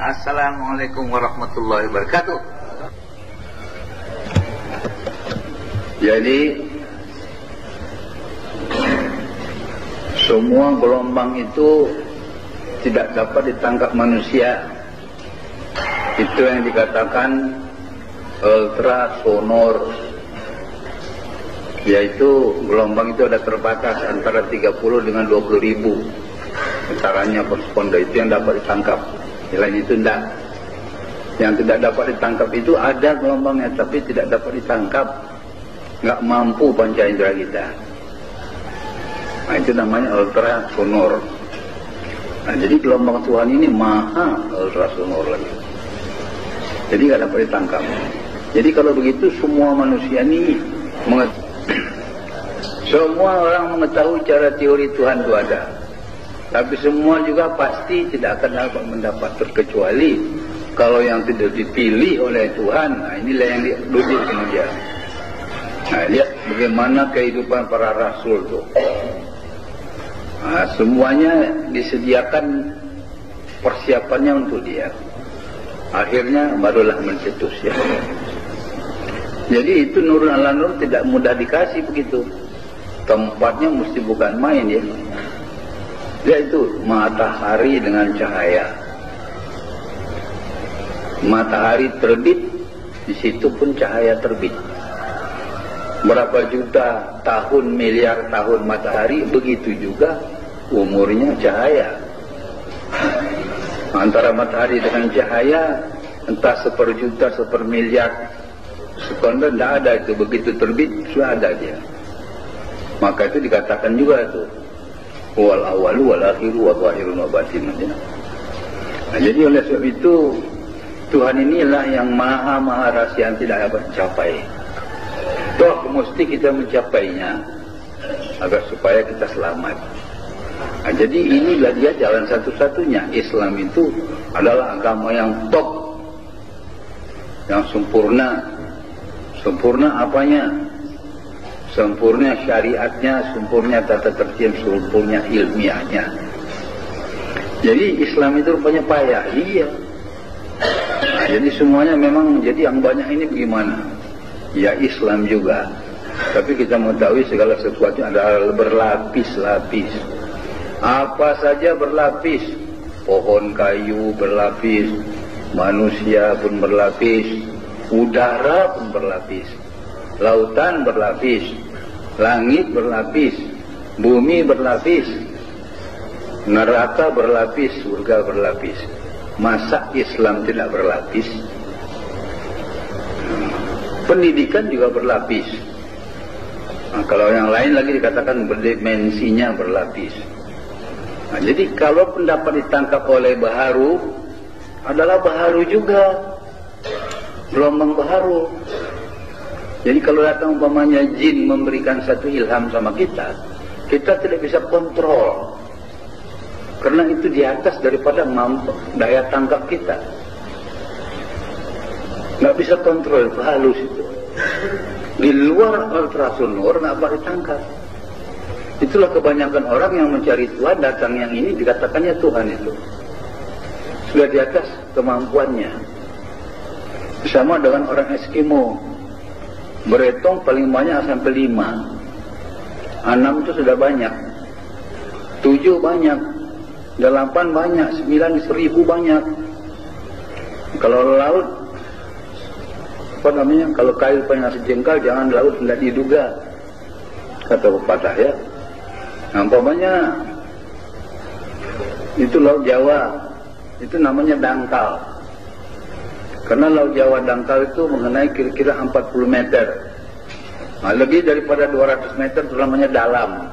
Assalamualaikum warahmatullahi wabarakatuh. Jadi semua gelombang itu tidak dapat ditangkap manusia. Itu yang dikatakan ultrasonor, yaitu gelombang itu ada terbatas antara 30 dengan 20 ribu getarannya per sekonda. Itu yang dapat ditangkap. Selain itu tidak. Yang tidak dapat ditangkap itu ada gelombangnya tapi tidak dapat ditangkap, nggak mampu panca indera kita. Nah, itu namanya ultrasonor. Nah, jadi gelombang Tuhan ini maha ultrasonor lagi. Jadi nggak dapat ditangkap. Jadi kalau begitu semua manusia ini semua orang mengetahui cara teori Tuhan itu ada. Tapi semua juga pasti tidak akan dapat mendapat, terkecuali kalau yang tidak dipilih oleh Tuhan. Nah, inilah yang duduk kemudian. Nah, lihat bagaimana kehidupan para rasul itu. Nah, semuanya disediakan persiapannya untuk dia. Akhirnya barulah mencetus ya. Jadi itu nurun ala nur tidak mudah dikasih begitu. Tempatnya mesti bukan main ya. Yaitu matahari dengan cahaya. Matahari terbit, di situ pun cahaya terbit. Berapa juta tahun, miliar tahun matahari, begitu juga umurnya cahaya. Antara matahari dengan cahaya, entah seperjuta, sepermiliar sekonda, tidak ada itu. Begitu terbit, sudah ada dia. Maka itu dikatakan juga itu wal awalu wal akhiru wa zahirun wa batin. Nah, jadi oleh sebab itu Tuhan inilah yang maha rahasia yang tidak dapat dicapai. Toh mesti kita mencapainya agar supaya kita selamat. Nah, jadi inilah dia jalan satu-satunya. Islam itu adalah agama yang top, yang sempurna. Sempurna apanya? Sempurna syariatnya, sempurna tata tertib, sempurna ilmiahnya. Jadi Islam itu rupanya payah. Iya. Nah, jadi semuanya memang, jadi yang banyak ini bagaimana? Ya Islam juga. Tapi kita mengetahui segala sesuatu adalah berlapis-lapis. Apa saja berlapis. Pohon kayu berlapis, manusia pun berlapis, udara pun berlapis, lautan berlapis, langit berlapis, bumi berlapis, neraka berlapis, surga berlapis. Masa Islam tidak berlapis? Pendidikan juga berlapis. Nah, kalau yang lain lagi dikatakan berdimensinya berlapis. Nah, jadi kalau pendapat ditangkap oleh baharu, adalah baharu juga, gelombang baharu. Jadi kalau datang umpamanya jin memberikan satu ilham sama kita, kita tidak bisa kontrol. Karena itu di atas daripada daya tangkap kita. Nggak bisa kontrol, halus itu. Di luar ultrasonor nggak boleh ditangkap. Itulah kebanyakan orang yang mencari Tuhan, datang yang ini dikatakannya Tuhan itu. Sudah di atas kemampuannya. Sama dengan orang Eskimo. Beretong paling banyak sampai 5. 6 itu sudah banyak. 7 banyak. 8 banyak. 9 1000 banyak. Kalau laut, apa namanya, kalau kail banyak sejengkal, jangan laut tidak diduga, kata pepatah ya. Nampaknya itu laut Jawa, itu namanya dangkal. Karena laut Jawa dangkal itu mengenai kira-kira 40 meter. Nah, lebih daripada 200 meter itu namanya dalam.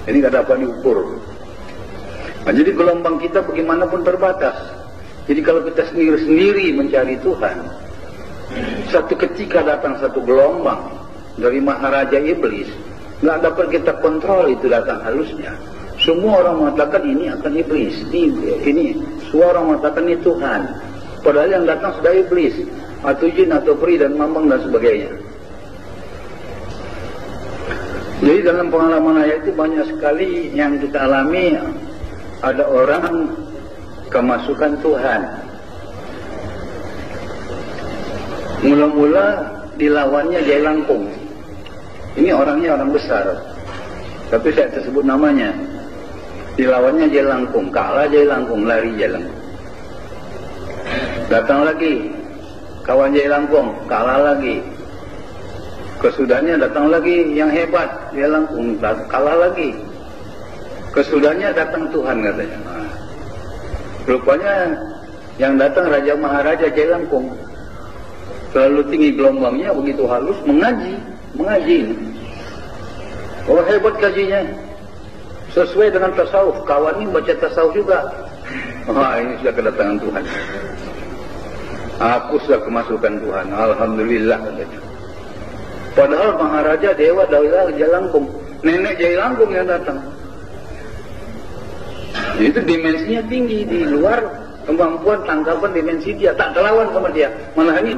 Ini nggak dapat diukur. Nah, jadi gelombang kita bagaimanapun terbatas. Jadi kalau kita sendiri-sendiri mencari Tuhan, satu ketika datang satu gelombang dari Maharaja Iblis, nggak dapat kita kontrol itu datang halusnya. Semua orang mengatakan ini akan iblis, ini. Semua orang mengatakan ini Tuhan. Padahal yang datang sudah iblis, atau jin, atau peri, dan mambang, dan sebagainya. Jadi dalam pengalaman ayat itu banyak sekali yang kita alami. Ada orang kemasukan Tuhan. Mula-mula dilawannya Jai Langkung. Ini orangnya orang besar, tapi saya tersebut namanya. Dilawannya Jai Langkung, kalah Jai Langkung, lari Jai Langkung. Datang lagi kawan Jai Langkung, kalah lagi. Kesudahnya datang lagi yang hebat, Jai Langkung, kalah lagi. Kesudahnya datang Tuhan katanya. Nah, rupanya yang datang Raja Maharaja Jai Langkung. Terlalu tinggi gelombangnya, begitu halus, mengaji. Oh, hebat kajinya, sesuai dengan tasawuf. Kawan ini baca tasawuf juga. Ini sudah kedatangan Tuhan. Aku sudah kemasukan Tuhan, alhamdulillah. Padahal Maharaja Dewa Daulah Jai Langkung, nenek Jai Langkung yang datang. Itu dimensinya tinggi, di luar kemampuan tangkapan dimensi dia, tak terlawan sama dia, malah ini.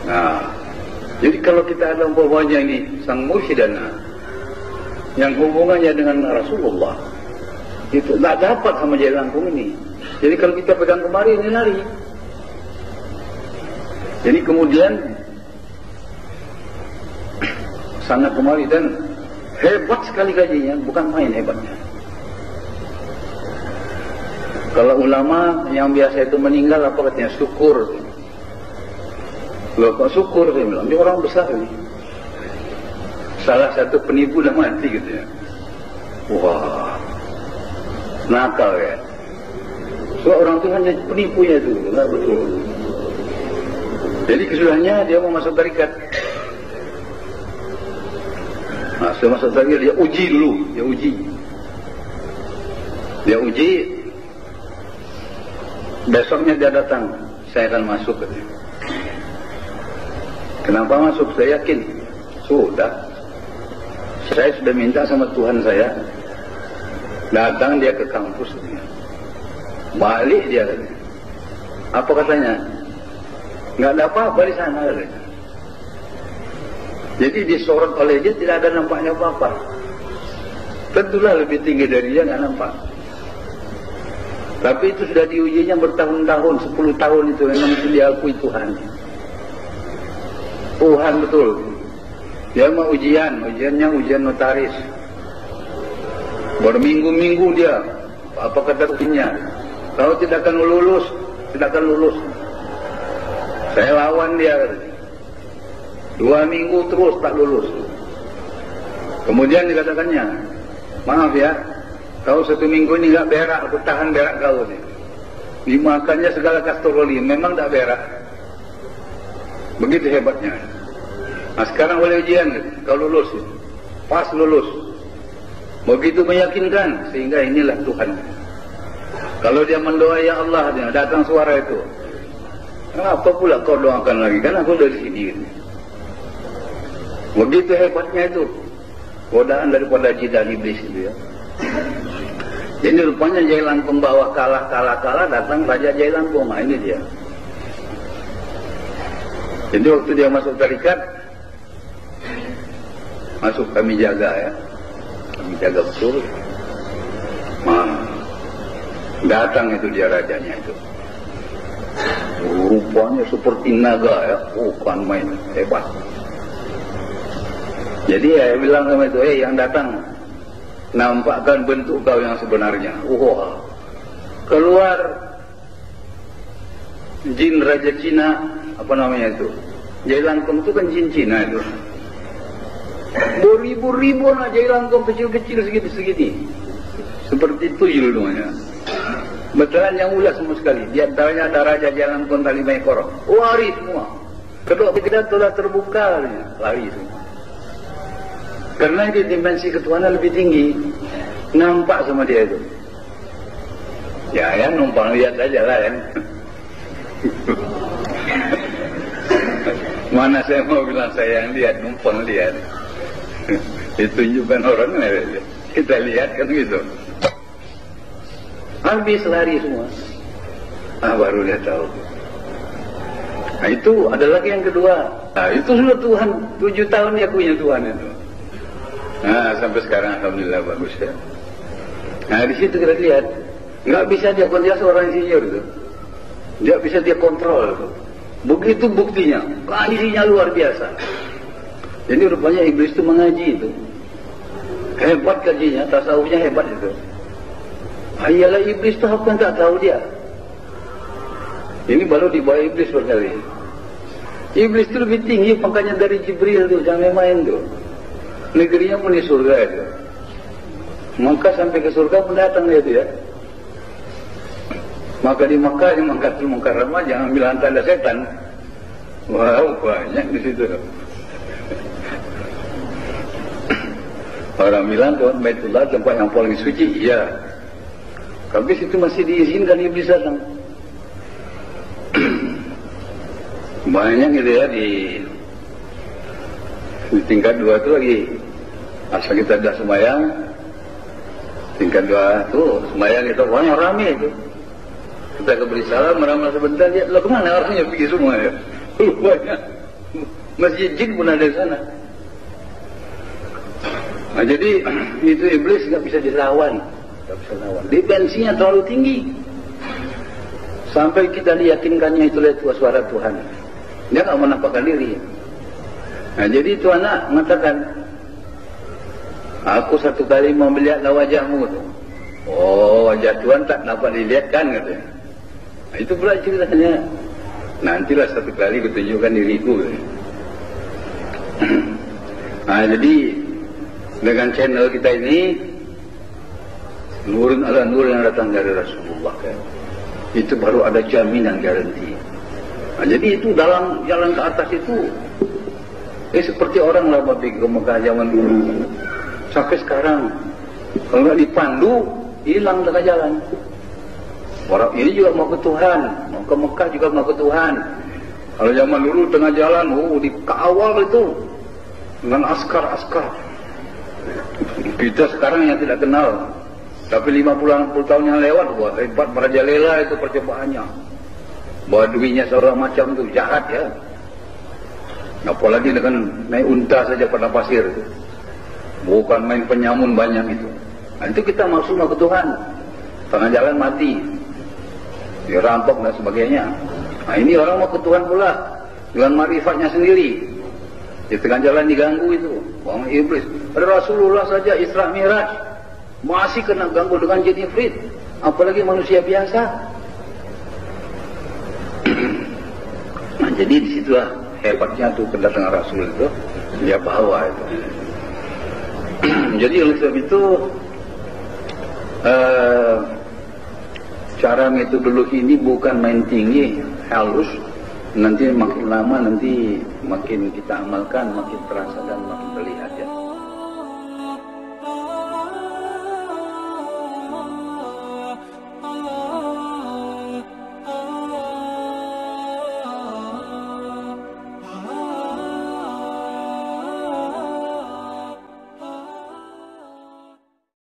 Nah, jadi kalau kita ada umpamanya ini sang mursyidana yang hubungannya dengan Rasulullah, itu tak dapat sama Jai Langkung ini. Jadi kalau kita pegang kemari, ini lari. Jadi kemudian sana kemari, dan hebat sekali kajinya, bukan main hebatnya. Kalau ulama yang biasa itu meninggal, apa katanya? Syukur. Loh, kok syukur? Saya bilang, dia orang besar ini. Salah satu penipu dah mati gitu ya. Wah, nakal ya. So, orang itu hanya penipunya itu, enggak betul. Jadi kesudahnya dia mau masuk tarikat. Nah, setelah masuk tarikat dia uji dulu, dia uji. Besoknya dia datang, saya akan masuk katanya. Kenapa masuk? Saya yakin. Sudah. Saya sudah minta sama Tuhan saya. Datang dia ke kampus. Balik dia. Apa katanya? Nggak ada apa-apa di sana. Jadi disorot oleh dia, tidak ada nampaknya apa-apa. Tentulah lebih tinggi dari dia, nggak nampak. Tapi itu sudah diujinya bertahun-tahun, 10 tahun itu memang itu diakui Tuhan. Tuhan betul. Dia mau ujiannya ujian notaris. Berminggu-minggu dia, apa kata ujiannya? Kalau tidak akan lulus, Saya lawan dia. 2 minggu terus tak lulus. Kemudian dikatakannya, maaf ya, kau 1 minggu ini nggak berak, aku tahan berak kau nih. Dimakannya segala kastroli, memang tak berak. Begitu hebatnya. Nah, sekarang boleh ujian, kau lulus. Pas lulus. Begitu meyakinkan, sehingga inilah Tuhan. Kalau dia mendoa, ya Allah, dia datang suara itu. Apa pula kau doakan lagi? Kan aku dari sini. Begitu hebatnya itu. Godaan daripada jidan iblis itu ya. Jadi rupanya Jai Langkung bawa kalah, datang Raja Jai Langkung. Nah, ini dia. Jadi waktu dia masuk tarikat, masuk kami jaga ya. Kami jaga betul. Nah, datang itu dia rajanya itu. Rupanya seperti naga ya. Bukan main, hebat. Jadi ya bilang sama itu, yang datang, nampakkan bentuk kau yang sebenarnya. Keluar jin Raja Cina, apa namanya itu? Jai Langkung itu kan jin Cina itu. Beribu-ribu anak Jai Langkung kecil-kecil segini. Seperti tuyul namanya. Betulan yang ulas semua sekali. Di antaranya ada Raja Jai Langkung tali ekor. Lari semua. Kedua kita telah terbuka, lari semua. Karena di dimensi ketuhanan lebih tinggi, nampak sama dia itu. Ya numpang lihat aja lah ya. Mana saya mau bilang saya yang lihat, numpang lihat. Ditunjukkan orang, kita lihat kan gitu. Habis lari semua. Baru dia tahu. Nah itu ada lagi yang kedua. Nah itu sudah Tuhan, 7 tahun dia punya Tuhan itu. Nah sampai sekarang alhamdulillah bagus ya. Nah di situ kita lihat Nggak bisa dia kontrol seorang insinyur itu. Nggak bisa dia kontrol itu. Begitu buktinya, kajinya luar biasa. Jadi rupanya iblis itu mengaji itu. Hebat kajinya, tasawufnya hebat itu. Ayalah iblis itu apa yang tak tahu dia. Ini baru di bawah iblis berkali. Iblis itu lebih tinggi pangkatnya dari Jibril tuh, jangan main tuh. Negerinya pun di surga itu. Maka sampai ke surga pun datang dia itu ya. Maka di Makkah yang Makkatul Mukarramah jangan bilang tanda setan. Wow, banyak di situ. Orang bilang tuh Baitullah tempat yang paling suci, iya. Tapi situ masih diizinkan iblis datang. Banyak gitu ya di tingkat 2 itu lagi. Asal kita dah sembahyang, tingkat 2 itu sembahyang itu banyak rame itu. Kita beri salam, meramal sebentar, ya, lo kemana orangnya pergi semua ya? Banyak. Masjid jin pun ada di sana. Nah, jadi itu iblis nggak bisa dilawan, nggak bisa lawan. Dimensinya terlalu tinggi. Sampai kita diyakinkannya itu suara Tuhan. Dia nggak menampakkan diri. Nah, jadi itu anak mengatakan, aku satu kali mau melihatlah wajahmu. Oh, wajah Tuhan tak dapat dilihat kan, katanya. Nah, itu pula ceritanya. Nantilah satu kali kutunjukkan diriku. Nah, jadi dengan channel kita ini, nurun ala nur yang datang dari Rasulullah kan. Itu baru ada jaminan garanti. Nah, jadi itu dalam jalan ke atas itu seperti orang lah di Mekah zaman dulu. Sampai sekarang kalau nggak dipandu hilang tengah jalan. Orang ini juga mau ke Tuhan, mau ke Mekah juga mau ke Tuhan. Kalau zaman dulu tengah jalan, dikawal itu dengan askar-askar. Kita sekarang yang tidak kenal, tapi 50-60 tahun yang lewat, wah hebat merajalela itu percobaannya. Baduinya seorang macam itu jahat ya. Apalagi dengan naik unta saja pada pasir, bukan main penyamun banyak itu. Nah, itu kita maksud ke Tuhan, tengah jalan mati, dirampok dan sebagainya. Nah, ini orang mau ke Tuhan pula dengan marifatnya sendiri. Di tengah jalan diganggu itu, orang iblis. Ada Rasulullah saja Isra Mi'raj masih kena ganggu dengan jin ifrit, apalagi manusia biasa. Nah, jadi disitulah hebatnya tuh kedatangan Rasul itu, dia bawa itu. Jadi oleh sebab itu cara metodologi ini bukan main tinggi, halus. Nanti makin lama nanti makin kita amalkan, makin terasa dan makin terlihat ya.